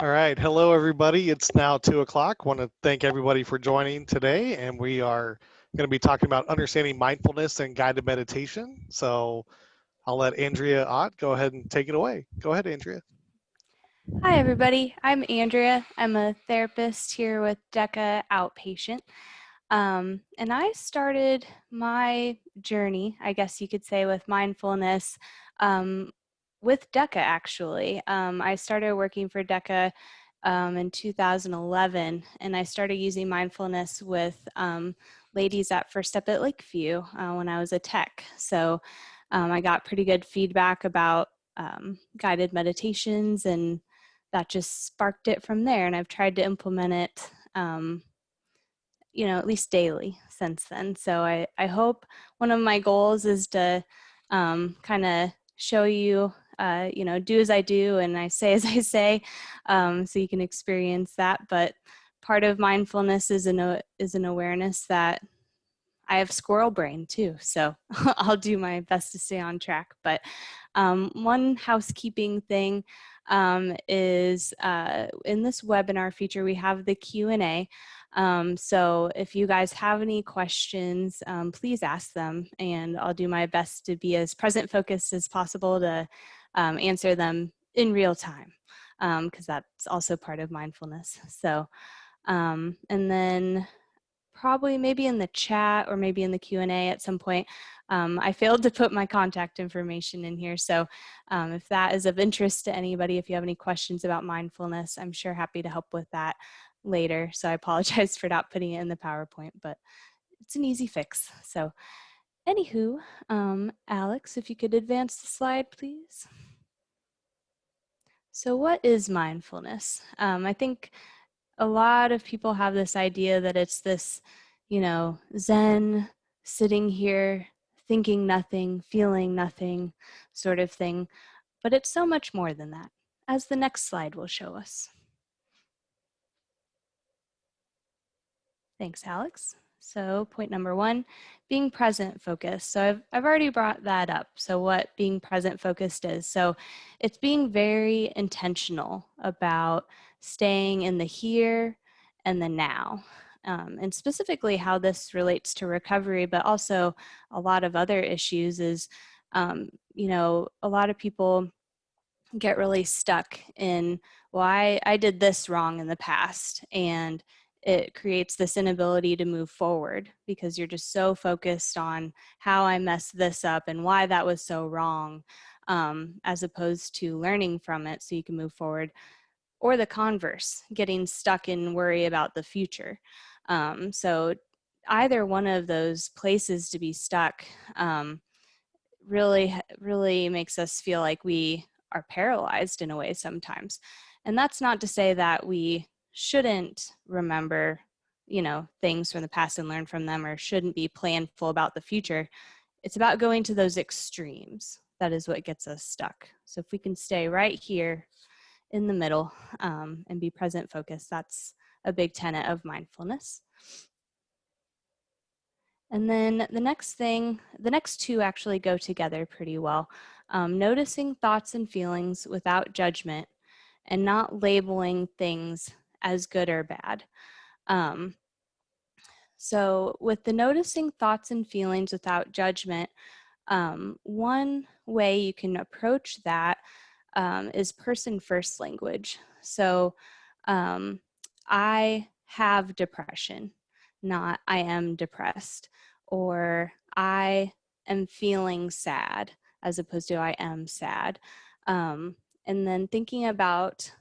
All right. Hello, everybody. It's now 2 o'clock. I want to thank everybody for joining today. And we are going to be talking about understanding mindfulness and guided meditation. So I'll let Andrea Ott go ahead and take it away. Go ahead, Andrea. Hi, everybody. I'm Andrea. I'm a therapist here with DECA Outpatient. And I started my journey, I guess you could say, with mindfulness with DECA, actually. I started working for DECA in 2011, and I started using mindfulness with ladies at First Step at Lakeview when I was a tech. So I got pretty good feedback about guided meditations, and that just sparked it from there. And I've tried to implement it at least daily since then. So I hope one of my goals is to kind of show you, do as I do and I say as I say, so you can experience that. But part of mindfulness is an awareness that I have squirrel brain too, so I'll do my best to stay on track. But one housekeeping thing is in this webinar feature, we have the Q&A. So if you guys have any questions, please ask them, and I'll do my best to be as present focused as possible to answer them in real time, because that's also part of mindfulness. So, and then probably maybe in the chat or maybe in the Q&A at some point. I failed to put my contact information in here. So if that is of interest to anybody, if you have any questions about mindfulness, I'm sure happy to help with that later. So I apologize for not putting it in the PowerPoint, but it's an easy fix. So anywho, Alex, if you could advance the slide, please. So what is mindfulness? I think a lot of people have this idea that it's this, Zen, sitting here, thinking nothing, feeling nothing sort of thing. But it's so much more than that, as the next slide will show us. Thanks, Alex. So point number 1, being present focused. So I've already brought that up. So what being present focused is. So it's being very intentional about staying in the here and the now. And specifically how this relates to recovery, but also a lot of other issues is, a lot of people get really stuck in, well, I did this wrong in the past, and it creates this inability to move forward because you're just so focused on how I messed this up and why that was so wrong, as opposed to learning from it so you can move forward. Or the converse, getting stuck in worry about the future. So either one of those places to be stuck really makes us feel like we are paralyzed in a way sometimes. And that's not to say that we shouldn't remember, things from the past and learn from them, or shouldn't be planful about the future. It's about going to those extremes. That is what gets us stuck. So if we can stay right here in the middle and be present focused, that's a big tenet of mindfulness. And then the next two actually go together pretty well. Noticing thoughts and feelings without judgment and not labeling things as good or bad. So with the noticing thoughts and feelings without judgment, one way you can approach that is person first language. So I have depression, not I am depressed, or I am feeling sad as opposed to I am sad. And then thinking about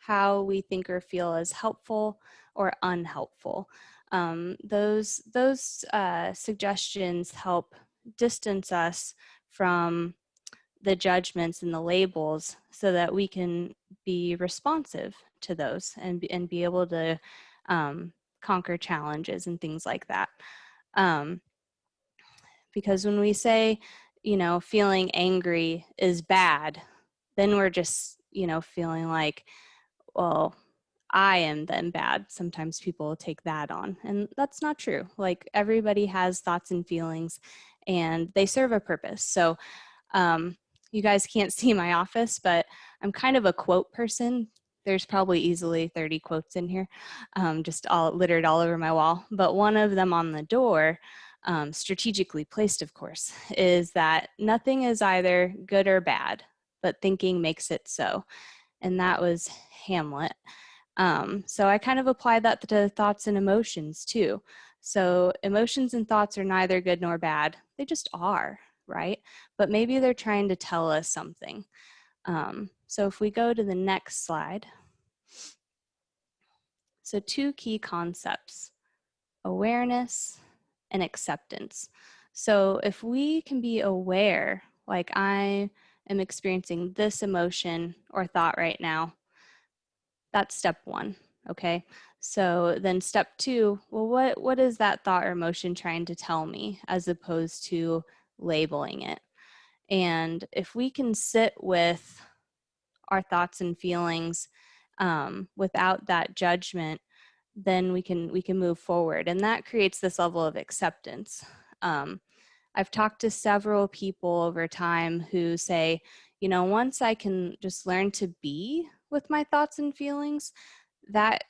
how we think or feel as helpful or unhelpful. Those suggestions help distance us from the judgments and the labels so that we can be responsive to those and be able to conquer challenges and things like that. Because when we say, feeling angry is bad, then we're just, feeling like, well, I am then bad. Sometimes people take that on, and that's not true. Like, everybody has thoughts and feelings, and they serve a purpose. So you guys can't see my office, but I'm kind of a quote person. there's probably easily 30 quotes in here, just all littered all over my wall. But one of them on the door, strategically placed, of course, is that nothing is either good or bad, but thinking makes it so. And that was Hamlet. So I kind of apply that to thoughts and emotions too. So emotions and thoughts are neither good nor bad. They just are, right? But maybe they're trying to tell us something. So if we go to the next slide, so two key concepts, awareness and acceptance. So if we can be aware, like I am experiencing this emotion or thought right now, that's step one, okay? So then step two, well, what is that thought or emotion trying to tell me as opposed to labeling it? And if we can sit with our thoughts and feelings without that judgment, then we can move forward, and that creates this level of acceptance. I've talked to several people over time who say, you know, once I can just learn to be with my thoughts and feelings, that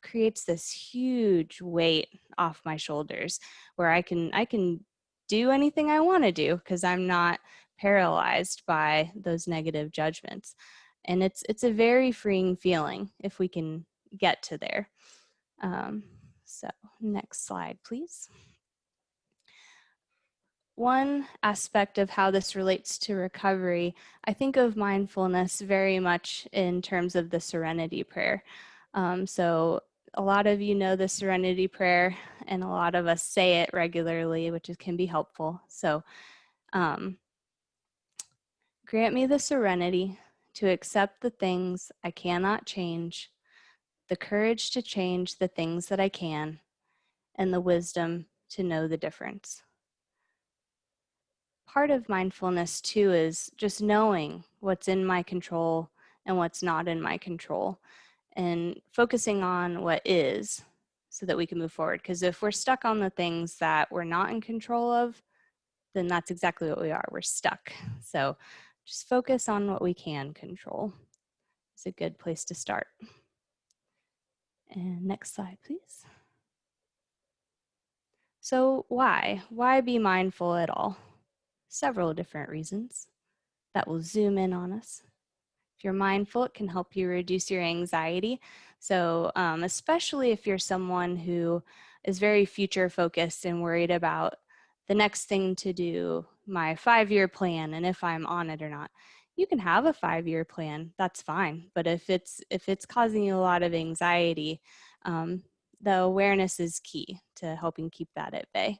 creates this huge weight off my shoulders where I can do anything I want to do because I'm not paralyzed by those negative judgments. And it's a very freeing feeling if we can get to there. So next slide, please. One aspect of how this relates to recovery, I think of mindfulness very much in terms of the serenity prayer. So a lot of you know the serenity prayer, and a lot of us say it regularly, which can be helpful. So um, grant me the serenity to accept the things I cannot change, the courage to change the things that I can, and the wisdom to know the difference. Part of mindfulness too is just knowing what's in my control and what's not in my control, and focusing on what is so that we can move forward. Because if we're stuck on the things that we're not in control of, then that's exactly what we are. We're stuck. So just focus on what we can control. It's a good place to start. And next slide, please. So why be mindful at all? Several different reasons that will zoom in on us. If you're mindful, it can help you reduce your anxiety. So especially if you're someone who is very future focused and worried about the next thing to do, my 5-year plan, and if I'm on it or not. You can have a 5-year plan, that's fine. But if it's causing you a lot of anxiety, the awareness is key to helping keep that at bay.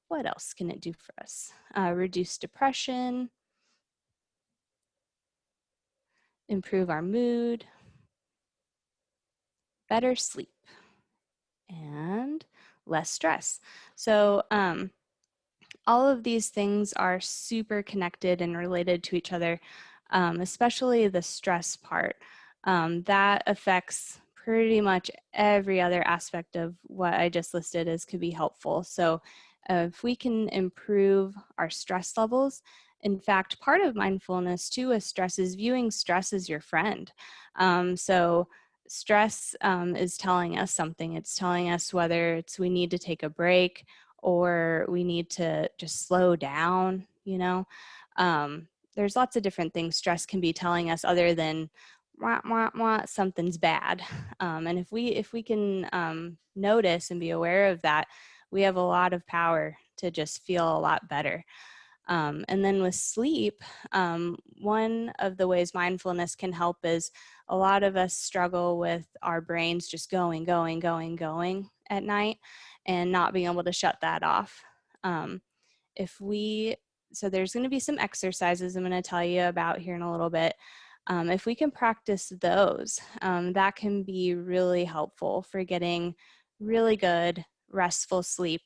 What else can it do for us? Reduce depression, improve our mood, better sleep, and less stress. So all of these things are super connected and related to each other, especially the stress part. That affects pretty much every other aspect of what I just listed as could be helpful. So if we can improve our stress levels, in fact, part of mindfulness too is stress is viewing stress as your friend. So stress is telling us something. It's telling us whether it's we need to take a break or we need to just slow down, you know. There's lots of different things stress can be telling us other than wah, wah, wah, something's bad. And if we can notice and be aware of that, we have a lot of power to just feel a lot better. And then with sleep, one of the ways mindfulness can help is a lot of us struggle with our brains just going at night and not being able to shut that off. If we, so there's going to be some exercises I'm going to tell you about here in a little bit. If we can practice those, that can be really helpful for getting really good restful sleep.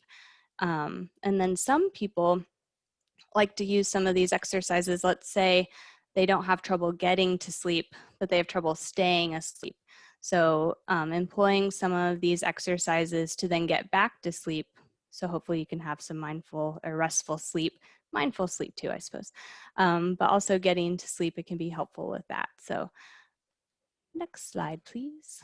And then some people like to use some of these exercises. Let's say they don't have trouble getting to sleep, but they have trouble staying asleep. So employing some of these exercises to then get back to sleep. So hopefully you can have some mindful or restful sleep, mindful sleep too, I suppose. But also getting to sleep, it can be helpful with that. So Next slide, please.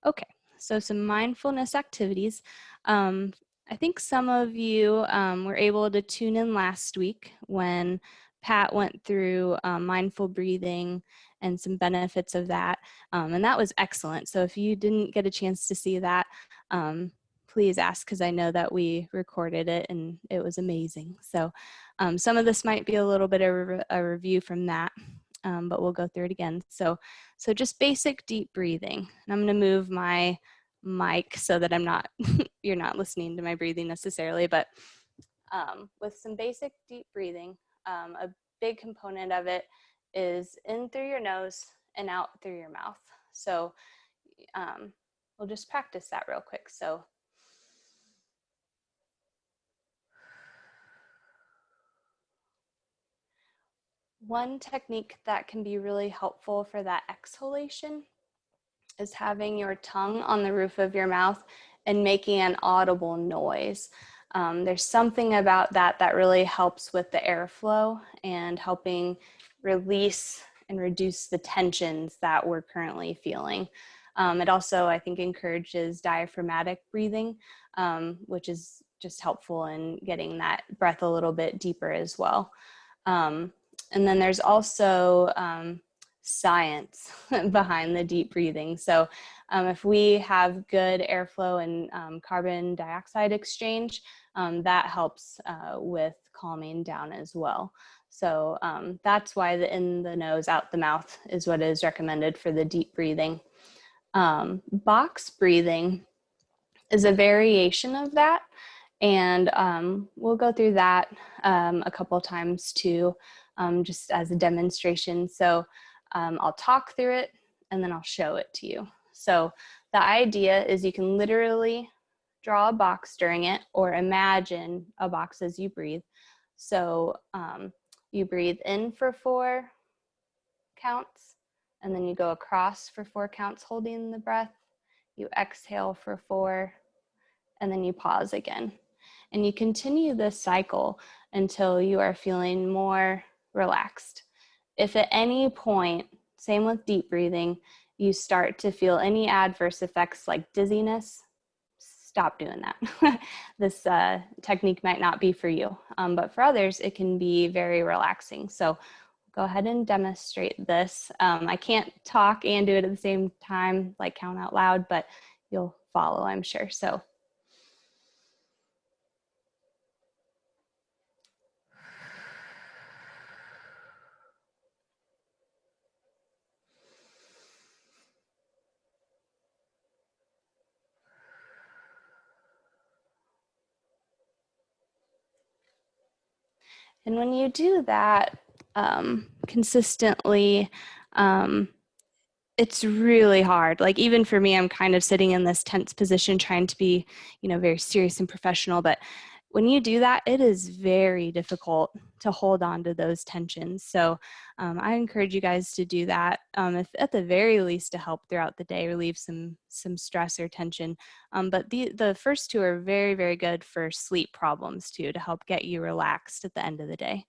Okay, so some mindfulness activities. I think some of you were able to tune in last week when Pat went through mindful breathing and some benefits of that, and that was excellent. So if you didn't get a chance to see that, please ask, because I know that we recorded it and it was amazing. So some of this might be a little bit of a review from that, but we'll go through it again. So just basic deep breathing. And I'm going to move my mic so that I'm not, you're not listening to my breathing necessarily, but with some basic deep breathing, a big component of it is in through your nose and out through your mouth. So we'll just practice that real quick. So one technique that can be really helpful for that exhalation is having your tongue on the roof of your mouth and making an audible noise. There's something about that that really helps with the airflow and helping release and reduce the tensions that we're currently feeling. It also, I think, encourages diaphragmatic breathing, which is just helpful in getting that breath a little bit deeper as well. And then there's also science behind the deep breathing. So if we have good airflow and carbon dioxide exchange, that helps with calming down as well. So that's why the in the nose, out the mouth is what is recommended for the deep breathing. Box breathing is a variation of that. And we'll go through that a couple times too, just as a demonstration. So I'll talk through it and then I'll show it to you. So the idea is you can literally draw a box during it or imagine a box as you breathe. So you breathe in for 4 counts, and then you go across for 4 counts holding the breath. You exhale for 4, and then you pause again. And you continue this cycle until you are feeling more relaxed. If at any point, same with deep breathing, you start to feel any adverse effects like dizziness, stop doing that. This technique might not be for you, but for others, it can be very relaxing. So go ahead and demonstrate this. I can't talk and do it at the same time, like count out loud, but you'll follow, I'm sure. So and when you do that consistently, it's really hard. Like even for me, I'm kind of sitting in this tense position trying to be, very serious and professional. But when you do that, it is very difficult to hold on to those tensions. So I encourage you guys to do that, if at the very least to help throughout the day, relieve some stress or tension. But the first 2 are very, very good for sleep problems too, to help get you relaxed at the end of the day.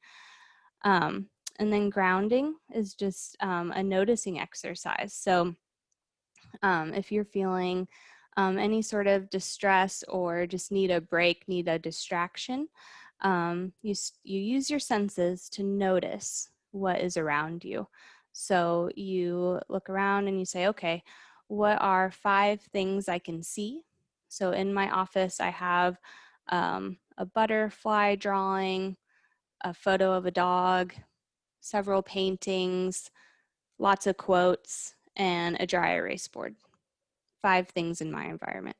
And then grounding is just a noticing exercise. So if you're feeling any sort of distress or just need a break, need a distraction, you use your senses to notice what is around you. So you look around and you say, okay, what are 5 things I can see? So in my office, I have a butterfly drawing, a photo of a dog, several paintings, lots of quotes, and a dry erase board. 5 things in my environment.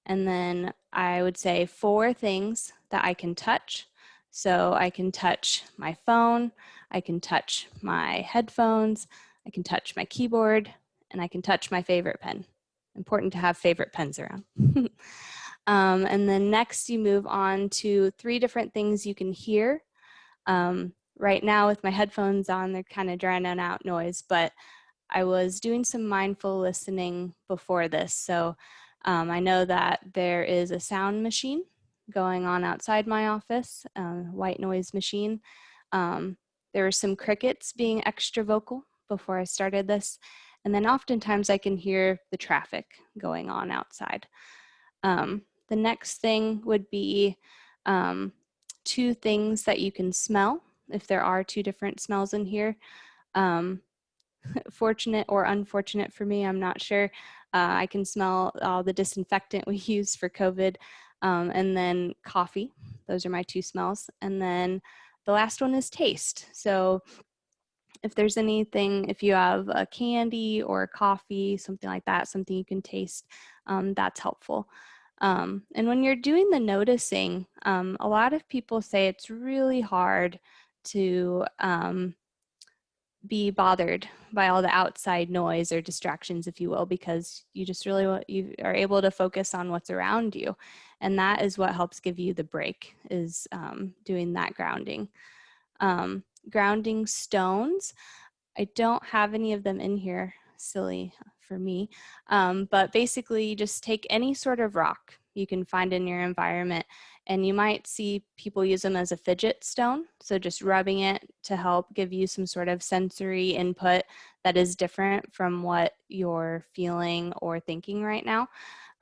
And then I would say 4 things that I can touch. So I can touch my phone, I can touch my headphones, I can touch my keyboard, and I can touch my favorite pen. Important to have favorite pens around. And then next you move on to 3 different things you can hear. Right now with my headphones on, they're kind of drowning out noise, but I was doing some mindful listening before this. So I know that there is a sound machine going on outside my office, white noise machine. There were some crickets being extra vocal before I started this. And then oftentimes I can hear the traffic going on outside. The next thing would be two things that you can smell, if there are two different smells in here. Fortunate or unfortunate for me, I'm not sure. I can smell all the disinfectant we use for COVID, and then coffee. Those are my two smells. And then the last one is taste. So if there's anything, if you have a candy or a coffee, something like that, something you can taste, that's helpful. And when you're doing the noticing, a lot of people say it's really hard to be bothered by all the outside noise or distractions, if you will, because you just really you are able to focus on what's around you. And that is what helps give you the break, is doing that grounding. Grounding stones, I don't have any of them in here, silly for me. But basically, you just take any sort of rock you can find in your environment, and you might see people use them as a fidget stone. So just rubbing it to help give you some sort of sensory input that is different from what you're feeling or thinking right now.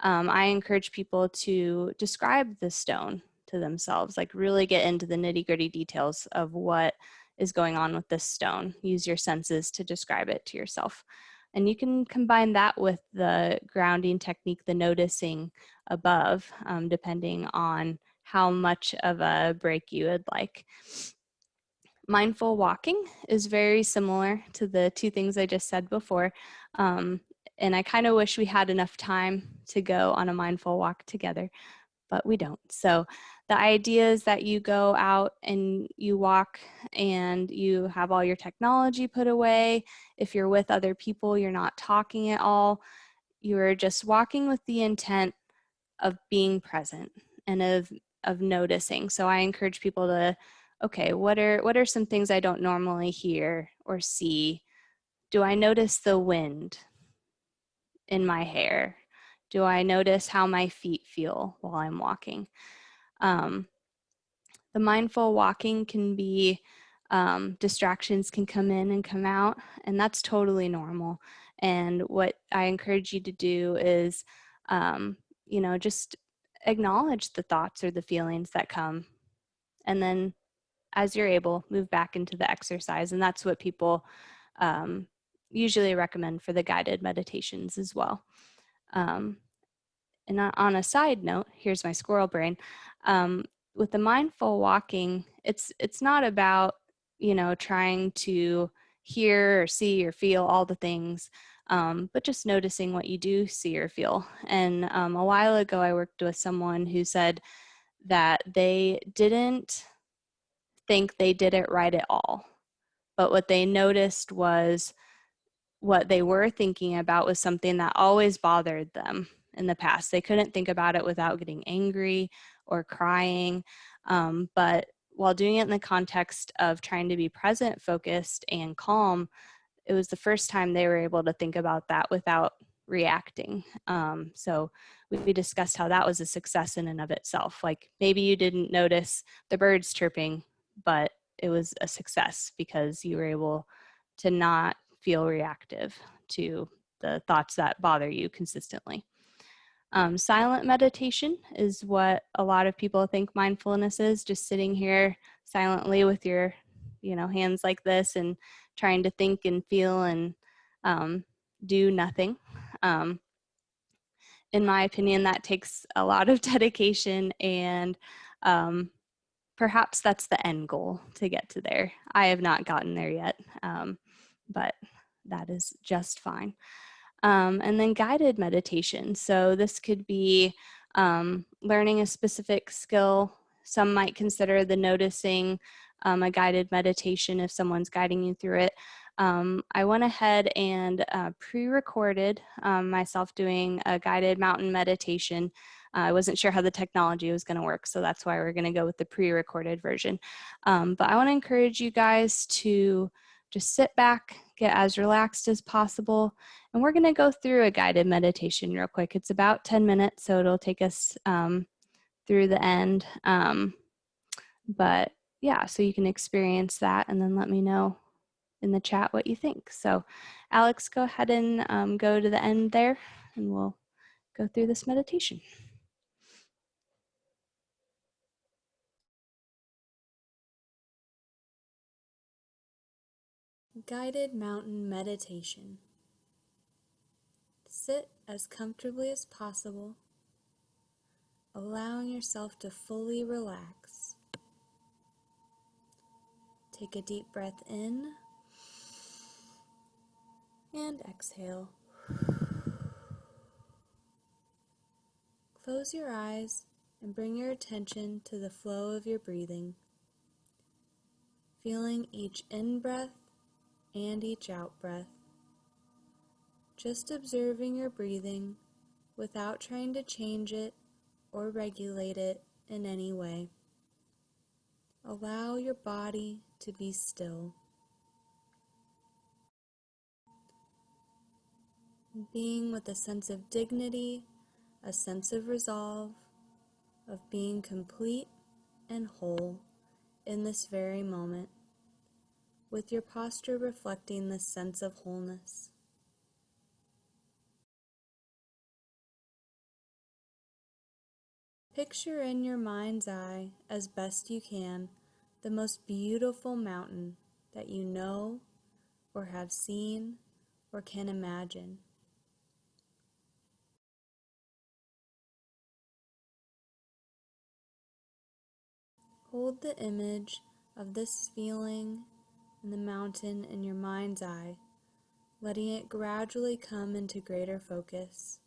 I encourage people to describe the stone to themselves, like really get into the nitty-gritty details of what is going on with this stone. Use your senses to describe it to yourself. And you can combine that with the grounding technique, the noticing above, depending on how much of a break you would like. Mindful walking is very similar to the two things I just said before. And I kind of wish we had enough time to go on a mindful walk together, but we don't. So the idea is that you go out and you walk and you have all your technology put away. If you're with other people, you're not talking at all. You're just walking with the intent of being present and of noticing. So I encourage people to, okay, what are some things I don't normally hear or see? Do I notice the wind in my hair? Do I notice how my feet feel while I'm walking? The mindful walking can be, distractions can come in and come out, and that's totally normal. And what I encourage you to do is, just acknowledge the thoughts or the feelings that come, and then as you're able, move back into the exercise. And that's what people usually recommend for the guided meditations as well. And on a side note, here's my squirrel brain. With the mindful walking, it's not about, trying to hear or see or feel all the things, but just noticing what you do see or feel. And a while ago, I worked with someone who said that they didn't think they did it right at all. But what they noticed was what they were thinking about was something that always bothered them in the past. They couldn't think about it without getting angry or crying. But while doing it in the context of trying to be present, focused, and calm, it was the first time they were able to think about that without reacting. So we discussed how that was a success in and of itself. Like maybe you didn't notice the birds chirping, but it was a success because you were able to not feel reactive to the thoughts that bother you consistently. Silent meditation is what a lot of people think mindfulness is, just sitting here silently with your, hands like this and trying to think and feel and do nothing. In my opinion, that takes a lot of dedication, and perhaps that's the end goal to get to there. I have not gotten there yet, but that is just fine. And then guided meditation. So this could be learning a specific skill. Some might consider the noticing a guided meditation if someone's guiding you through it. I went ahead and pre-recorded myself doing a guided mountain meditation. I wasn't sure how the technology was going to work, so that's why we're going to go with the pre-recorded version. But I want to encourage you guys to just sit back, get as relaxed as possible, and we're going to go through a guided meditation real quick. It's about 10 minutes, so it'll take us through the end. But yeah, so you can experience that and then let me know in the chat what you think. So Alex, go ahead and go to the end there and we'll go through this meditation. Guided Mountain Meditation. Sit as comfortably as possible, allowing yourself to fully relax. Take a deep breath in and exhale. Close your eyes and bring your attention to the flow of your breathing, feeling each in-breath and each out-breath. Just observing your breathing without trying to change it or regulate it in any way. Allow your body to be still. Being with a sense of dignity, a sense of resolve, of being complete and whole in this very moment, with your posture reflecting this sense of wholeness. Picture in your mind's eye, as best you can, the most beautiful mountain that you know or have seen or can imagine. Hold the image of this feeling in the mountain in your mind's eye, letting it gradually come into greater focus.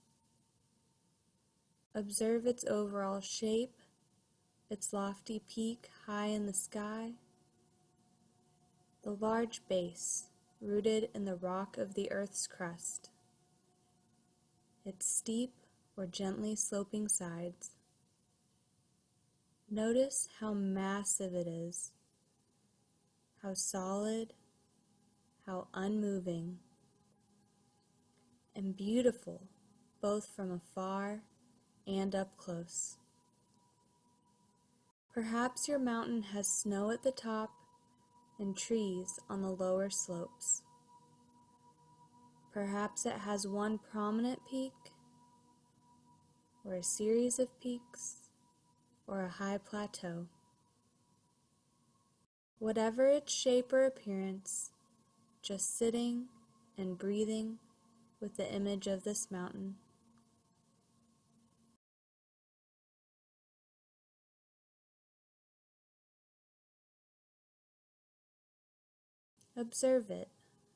Observe its overall shape, its lofty peak high in the sky, the large base rooted in the rock of the earth's crust, its steep or gently sloping sides. Notice how massive it is, how solid, how unmoving, and beautiful both from afar and up close. Perhaps your mountain has snow at the top and trees on the lower slopes. Perhaps it has one prominent peak, or a series of peaks, or a high plateau. Whatever its shape or appearance, just sitting and breathing with the image of this mountain. Observe it,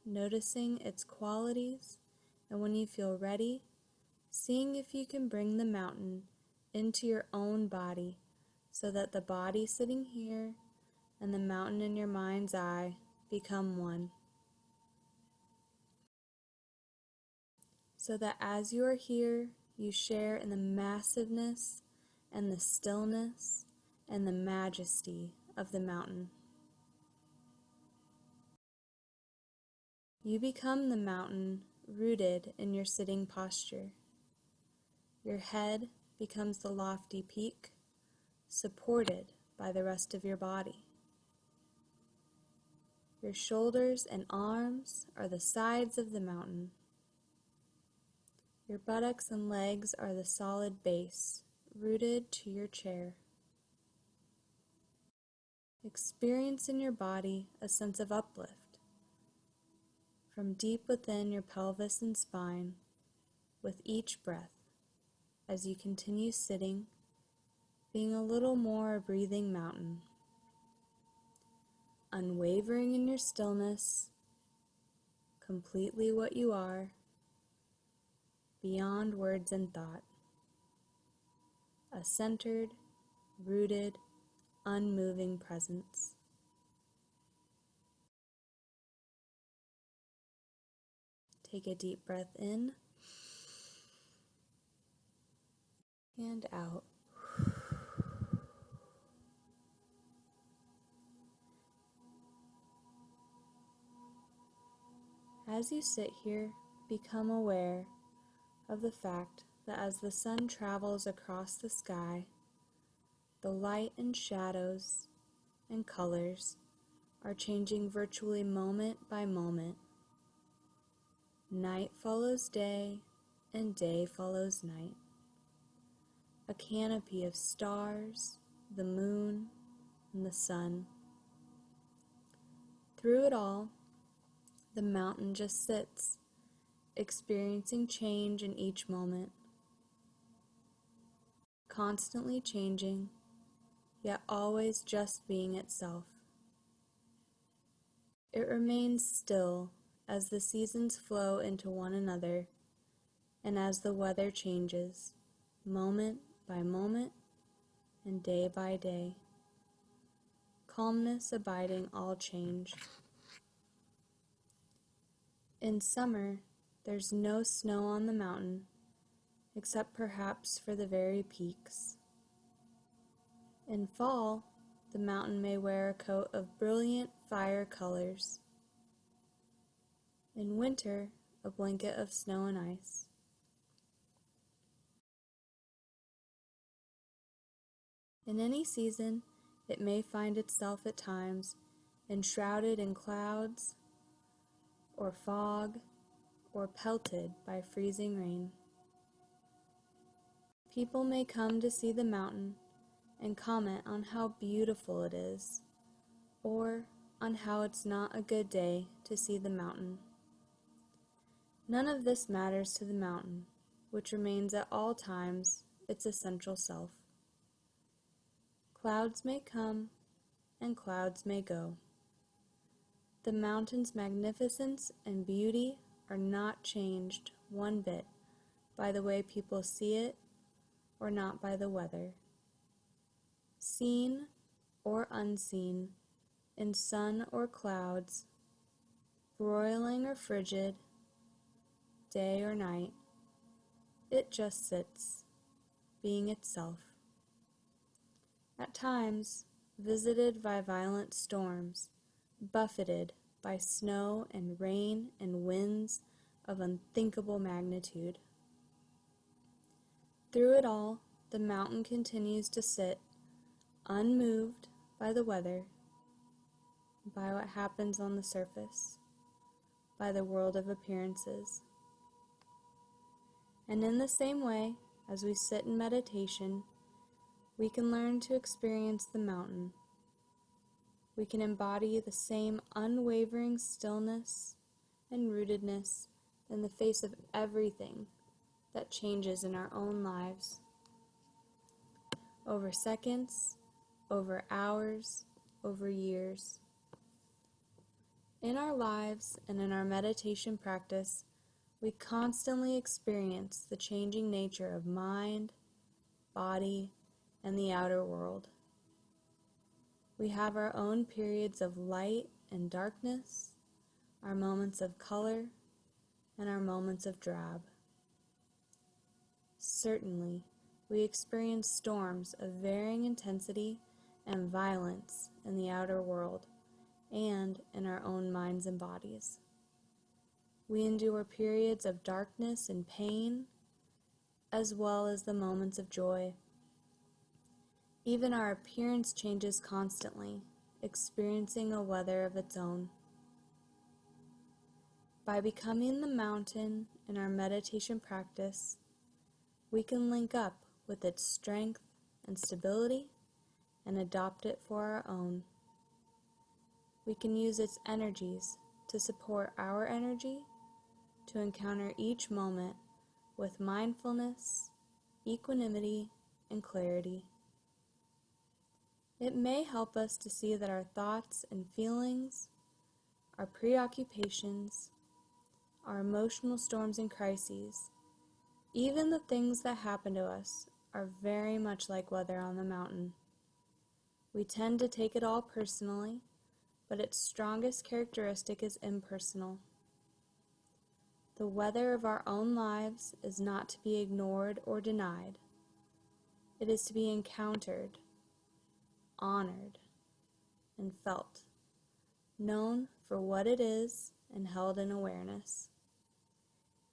noticing its qualities, and when you feel ready, seeing if you can bring the mountain into your own body so that the body sitting here and the mountain in your mind's eye become one. So that as you are here, you share in the massiveness and the stillness and the majesty of the mountain. You become the mountain rooted in your sitting posture. Your head becomes the lofty peak, supported by the rest of your body. Your shoulders and arms are the sides of the mountain. Your buttocks and legs are the solid base, rooted to your chair. Experience in your body a sense of uplift from deep within your pelvis and spine with each breath as you continue sitting, being a little more a breathing mountain, unwavering in your stillness, completely what you are, beyond words and thought, a centered, rooted, unmoving presence. Take a deep breath in and out. As you sit here, become aware of the fact that as the sun travels across the sky, the light and shadows and colors are changing virtually moment by moment. Night follows day, and day follows night. A canopy of stars, the moon, and the sun. Through it all, the mountain just sits, experiencing change in each moment, constantly changing, yet always just being itself. It remains still as the seasons flow into one another and as the weather changes, moment by moment and day by day. Calmness abiding all change. In summer, there's no snow on the mountain, except perhaps for the very peaks. In fall, the mountain may wear a coat of brilliant fire colors. In winter, a blanket of snow and ice. In any season, it may find itself at times enshrouded in clouds, or fog, or pelted by freezing rain. People may come to see the mountain and comment on how beautiful it is, or on how it's not a good day to see the mountain. None of this matters to the mountain, which remains at all times its essential self. Clouds may come, and clouds may go. The mountain's magnificence and beauty are not changed one bit by the way people see it or not by the weather. Seen or unseen, in sun or clouds, broiling or frigid, day or night, it just sits, being itself. At times, visited by violent storms, buffeted by snow and rain and winds of unthinkable magnitude. Through it all, the mountain continues to sit, unmoved by the weather, by what happens on the surface, by the world of appearances. And in the same way, as we sit in meditation, we can learn to experience the mountain. We can embody the same unwavering stillness and rootedness in the face of everything that changes in our own lives. Over seconds, over hours, over years. In our lives and in our meditation practice, we constantly experience the changing nature of mind, body, and the outer world. We have our own periods of light and darkness, our moments of color, and our moments of drab. Certainly, we experience storms of varying intensity and violence in the outer world and in our own minds and bodies. We endure periods of darkness and pain, as well as the moments of joy. Even our appearance changes constantly, experiencing a weather of its own. By becoming the mountain in our meditation practice, we can link up with its strength and stability and adopt it for our own. We can use its energies to support our energy, to encounter each moment with mindfulness, equanimity, and clarity. It may help us to see that our thoughts and feelings, our preoccupations, our emotional storms and crises, even the things that happen to us, are very much like weather on the mountain. We tend to take it all personally, but its strongest characteristic is impersonal. The weather of our own lives is not to be ignored or denied. It is to be encountered, honored, and felt, known for what it is and held in awareness.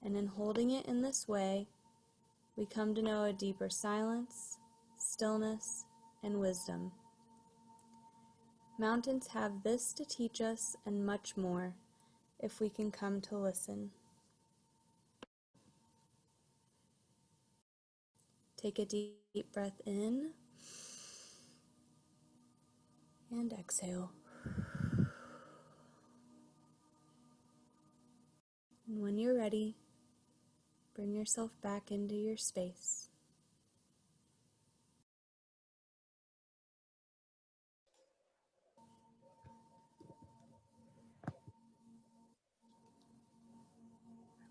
And in holding it in this way, we come to know a deeper silence, stillness, and wisdom. Mountains have this to teach us and much more, if we can come to listen. Take a deep breath in and exhale. And when you're ready, bring yourself back into your space.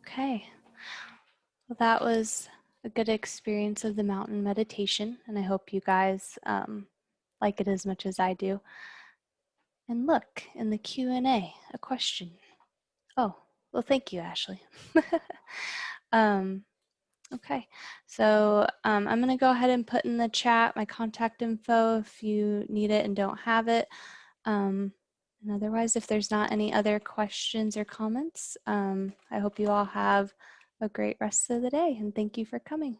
Okay, well, that was a good experience of the mountain meditation, and I hope you guys like it as much as I do. And look, in the Q&A, a question. Oh, well, thank you, Ashley. Okay, so I'm going to go ahead and put in the chat my contact info if you need it and don't have it. And otherwise, if there's not any other questions or comments, I hope you all have a great rest of the day, and thank you for coming.